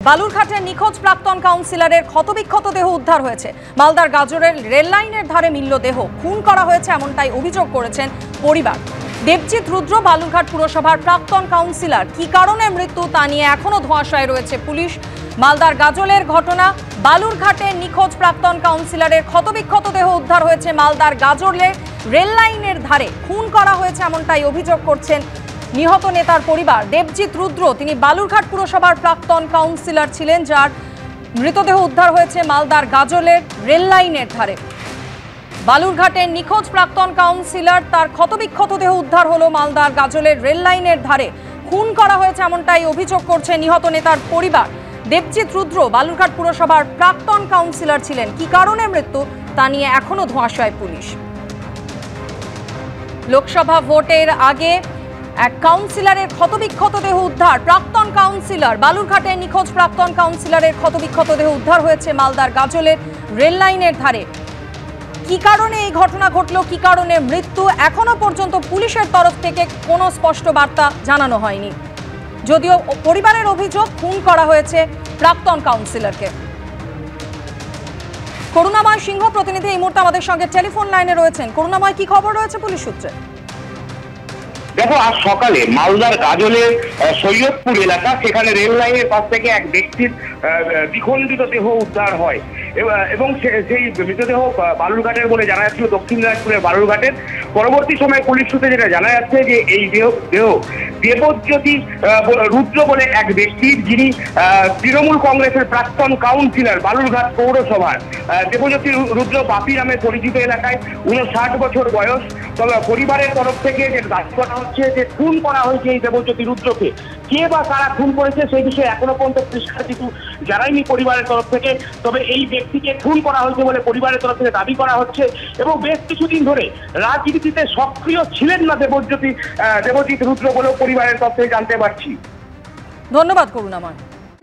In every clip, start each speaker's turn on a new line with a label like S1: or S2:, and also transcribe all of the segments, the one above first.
S1: বালুরঘাটের নিখোঁজ প্রাক্তন কাউন্সিলরের ক্ষতবিক্ষত দেহ উদ্ধার হয়েছে। মালদার গাজরের রেল লাইনের ধারে মিলল দেহ, খুন করা হয়েছে এমনটাই অভিযোগ করেছেন পরিবার। দেবজিৎ রুদ্র বালুরঘাট পুরসভার প্রাক্তন কাউন্সিলর, কি কারণে মৃত্যু তা নিয়ে এখনো ধোঁয়াশায় রয়েছে পুলিশ। মালদার গাজলের ঘটনা, বালুরঘাটের নিখোঁজ প্রাক্তন কাউন্সিলরের ক্ষতবিক্ষত দেহ উদ্ধার হয়েছে মালদার গাজলের রেল লাইনের ধারে, খুন করা হয়েছে এমনটাই অভিযোগ করছেন নিহত নেতার পরিবার। দেবজিৎ রুদ্র তিনি বালুরঘাট পুরসভার প্রাক্তন কাউন্সিলর ছিলেন, যার মৃতদেহ উদ্ধার হয়েছে মালদার গাজলের রেল লাইনের ধারে। বালুরঘাটের নিখোঁজ প্রাক্তন কাউন্সিলর, তার ক্ষতবিক্ষত দেহ উদ্ধার হলো মালদার গাজলের রেল লাইনের ধারে, খুন করা হয়েছে এমনটাই অভিযোগ করছে নিহত নেতার পরিবার। দেবজিৎ রুদ্র বালুরঘাট পুরসভার প্রাক্তন কাউন্সিলর ছিলেন, কি কারণে মৃত্যু তা নিয়ে এখনো ধোঁয়াশায় পুলিশ। লোকসভা ভোটের আগে এক কাউন্সিলরের ক্ষতবিক্ষত দেহ উদ্ধার, প্রাক্তন কাউন্সিলর বালুরঘাটের নিখোঁজ প্রাক্তন কাউন্সিলরের ক্ষতবিক্ষত দেহ উদ্ধার হয়েছে মালদার গাজলের রেল লাইনের ধারে। কি কারণে এই ঘটনা ঘটলো, কি কারণে মৃত্যু, এখনো পর্যন্ত পুলিশের তরফ থেকে কোনো স্পষ্ট বার্তা জানানো হয়নি, যদিও পরিবারের অভিযোগ খুন করা হয়েছে প্রাক্তন কাউন্সিলরকে। করুণাময় সিংহ প্রতিনিধি এই মুহূর্তে আমাদের সঙ্গে টেলিফোন লাইনে রয়েছেন। করুণাময়, কি খবর রয়েছে পুলিশ সূত্রে?
S2: দেখো, আজ সকালে মালদার গাজলের সৈয়দপুর এলাকা, সেখানে রেল লাইনের পাশ থেকে এক ব্যক্তির দ্বিখণ্ডিত দেহ উদ্ধার হয় এবং সেই মৃতদেহ বালুরঘাটের বলে জানা যাচ্ছিল, দক্ষিণ দিনাজপুরের বালুরঘাটের। পরবর্তী সময়ে পুলিশ সূত্রে যেটা জানা যাচ্ছে যে এই দেহ দেবজ্যোতি রুদ্র বলে এক ব্যক্তি, যিনি তৃণমূল কংগ্রেসের প্রাক্তন কাউন্সিলর বালুরঘাট পৌরসভার। দেবজ্যোতি রুদ্র বাপি নামে পরিচিত এলাকায়, 59 বছর বয়স। তবে পরিবারের তরফ থেকে যে দাবি করা হচ্ছে যে খুন করা হয়েছে এই দেবজ্যোতি রুদ্রকে, কে বা কারা খুন করেছে সেই বিষয়ে এখনো পর্যন্ত পরিষ্কার কিছু জানায়নি পরিবারের তরফ থেকে। তবে এই ব্যক্তিকে খুন করা হয়েছে বলে পরিবারের তরফ থেকে দাবি করা হচ্ছে এবং বেশ কিছুদিন ধরে রাজনীতিতে সক্রিয় ছিলেন না দেবজিৎ রুদ্র বলেও পরিবারের তরফ থেকে জানতে পারছি।
S1: ধন্যবাদ করুণাময়।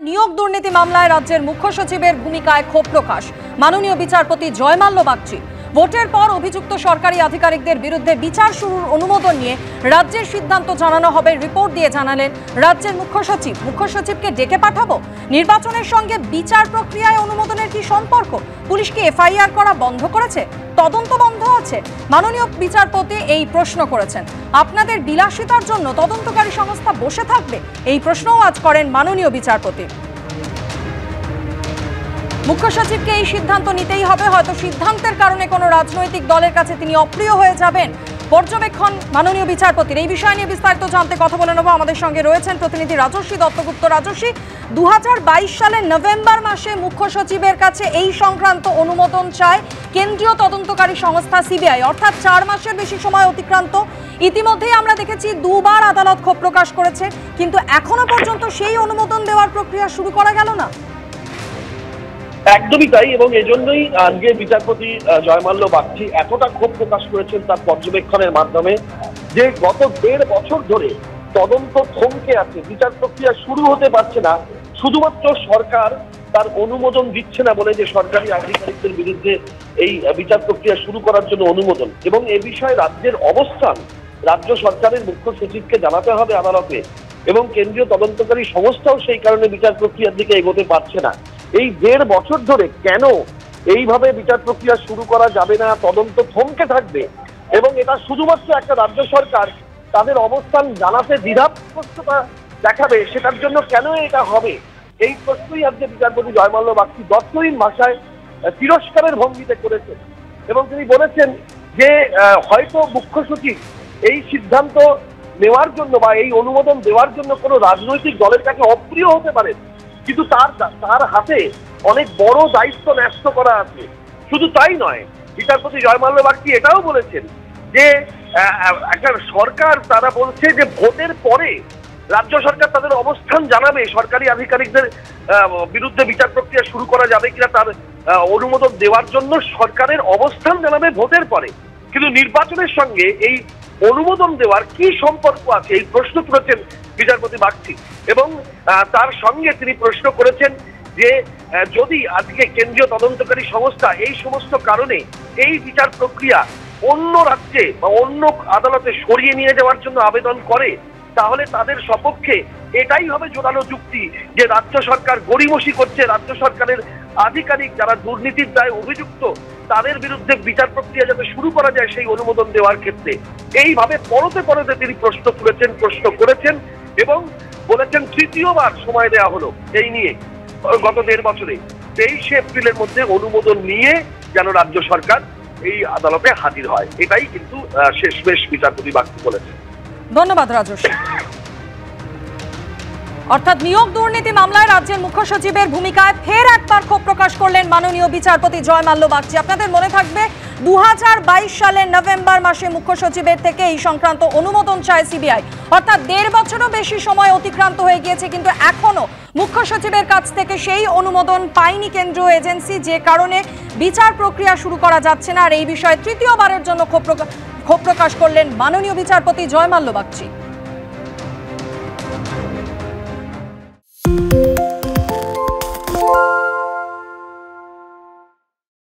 S1: নিয়োগ দুর্নীতি মামলায় রাজ্যের মুখ্য সচিবের ভূমিকায় ক্ষোভ প্রকাশ মাননীয় বিচারপতি জয়মাল্য বাগচি। ভোটের পর অভিযুক্ত সরকারি আধিকারিকদের বিরুদ্ধে বিচার শুরুর অনুমোদন নিয়ে রাজ্যের সিদ্ধান্ত জানানো হবে, রিপোর্ট দিয়ে জানালেন রাজ্যের মুখ্য সচিব। মুখ্য সচিবকে ডেকে পাঠাবো? নির্বাচনের সঙ্গে বিচার প্রক্রিয়ায় অনুমোদনের কি সম্পর্ক? পুলিশ কি এফআইআর করা বন্ধ করেছে? তদন্ত বন্ধ আছে? মাননীয় বিচারপতি এই প্রশ্ন করেছেন। আপনাদের বিলাসিতার জন্য তদন্তকারী সংস্থা বসে থাকবে, এই প্রশ্নও আজ করেন মাননীয় বিচারপতি। মুখ্য সচিবকে এই সিদ্ধান্ত নিতেই হবে, হয়তো সিদ্ধান্তের কারণে কোনো রাজনৈতিক দলের কাছে তিনি অপ্রিয় হয়ে যাবেন। পর্যবেক্ষণ মাননীয় বিচারপতির। এই বিষয় নিয়ে বিস্তারিত জানতে কথা বলে নেব। আমাদের সঙ্গে রয়েছেন প্রতিনিধি রাজস্বী দত্তগুপ্ত। রাজস্বী, 2022 সালের নভেম্বর মাসে মুখ্য সচিবের কাছে এই সংক্রান্ত অনুমোদন চায় কেন্দ্রীয় তদন্তকারী সংস্থা সিবিআই, অর্থাৎ 4 মাসের বেশি সময় অতিক্রান্ত। ইতিমধ্যেই আমরা দেখেছি দুবার আদালত ক্ষোভ প্রকাশ করেছে, কিন্তু এখনো পর্যন্ত সেই অনুমোদন দেওয়ার প্রক্রিয়া শুরু করা গেল না।
S3: একদমই তাই, এবং এজন্যই আজকে বিচারপতি জয়মাল্য বাগচি এতটা ক্ষোভ প্রকাশ করেছেন তার পর্যবেক্ষণের মাধ্যমে, যে গত 1.5 বছর ধরে তদন্ত থমকে আছে, বিচার প্রক্রিয়া শুরু হতে পারছে না, শুধুমাত্র সরকার তার অনুমোদন দিচ্ছে না বলে যে সরকারি আধিকারিকদের বিরুদ্ধে এই বিচার প্রক্রিয়া শুরু করার জন্য অনুমোদন। এবং এ বিষয়ে রাজ্যের অবস্থান রাজ্য সরকারের মুখ্য সচিবকে জানাতে হবে আদালতে, এবং কেন্দ্রীয় তদন্তকারী সংস্থাও সেই কারণে বিচার প্রক্রিয়ার দিকে এগোতে পারছে না। এই 1.5 বছর ধরে কেন এইভাবে বিচার প্রক্রিয়া শুরু করা যাবে না, তদন্ত থমকে থাকবে, এবং এটা শুধুমাত্র একটা রাজ্য সরকার তাদের অবস্থান জানাতে দ্বিধাগ্রস্ততা দেখাবে, সেটার জন্য কেন এটা হবে, এই প্রশ্নই আজকে বিচারপতি জয়মাল্য বাগচি দর্শহীন ভাষায় তিরস্কারের ভঙ্গিতে করেছেন। এবং তিনি বলেছেন যে হয়তো মুখ্য সচিব এই সিদ্ধান্ত নেওয়ার জন্য বা এই অনুমোদন দেওয়ার জন্য কোনো রাজনৈতিক দলের কাছে অপ্রিয় হতে পারে, কিন্তু তার হাতে অনেক বড় দায়িত্ব ন্যস্ত করা আছে। শুধু তাই নয়, বিচারপতি জয়মাল্য বাগচি এটাও বলেছেন যে একটা সরকার, তারা বলছে যে ভোটের পরে রাজ্য সরকার তাদের অবস্থান জানাবে, সরকারি আধিকারিকদের বিরুদ্ধে বিচার প্রক্রিয়া শুরু করা যাবে কিনা তার অনুমোদন দেওয়ার জন্য সরকারের অবস্থান জানাবে ভোটের পরে। কিন্তু নির্বাচনের সঙ্গে এই অনুমোদন দেওয়ার কি সম্পর্ক আছে, এই প্রশ্ন তুলেছেন বিচারপতি বাগচি। এবং তার সঙ্গে তিনি প্রশ্ন করেছেন যে যদি আজকে কেন্দ্রীয় তদন্তকারী সংস্থা এই সমস্ত কারণে এই বিচার প্রক্রিয়া অন্য রাজ্যে বা অন্য আদালতে সরিয়ে নিয়ে যাওয়ার জন্য আবেদন করে, তাহলে তাদের সপক্ষে এটাই হবে জোরালো যুক্তি যে রাজ্য সরকার গড়িমসি করছে, রাজ্য সরকারের আধিকারিক যারা দুর্নীতির দায়ে অভিযুক্ত তাদের বিরুদ্ধে বিচার প্রক্রিয়া যাতে শুরু করা যায় সেই অনুমোদন দেওয়ার ক্ষেত্রে। এইভাবে পরতে পরতে তিনি প্রশ্ন তুলেছেন, প্রশ্ন করেছেন এবং বলেছেন তৃতীয়বার সময় দেওয়া হলো এই নিয়ে গত 1.5 বছরে। 23 এপ্রিলের মধ্যে অনুমোদন নিয়ে যেন রাজ্য সরকার এই আদালতে হাজির হয়, এটাই কিন্তু শেষমেশ বিচারপতি বাগচি বলেছেন।
S1: ধন্যবাদ রাজস্বী। অর্থাৎ নিয়োগ দুর্নীতি মামলায় রাজ্যের মুখ্য সচিবের ভূমিকায় ফের একবার ক্ষোভ প্রকাশ করলেন মাননীয় বিচারপতি জয়মাল্য বাগচি। আপনাদের মনে থাকবে 2022 সালের নভেম্বর মাসে মুখ্য সচিবের থেকে এই সংক্রান্ত অনুমোদন চায় সিবিআই। অর্থাৎ 1.5 বছরও বেশি সময় অতিক্রান্ত হয়ে গিয়েছে, কিন্তু এখনো মুখ্য সচিবের কাছ থেকে সেই অনুমোদন পায়নি কেন্দ্রীয় এজেন্সি, যে কারণে বিচার প্রক্রিয়া শুরু করা যাচ্ছে না। আর এই বিষয়ে তৃতীয়বারের জন্য ক্ষোভ প্রকাশ করলেন মাননীয় বিচারপতি জয়মাল্য বাগচি।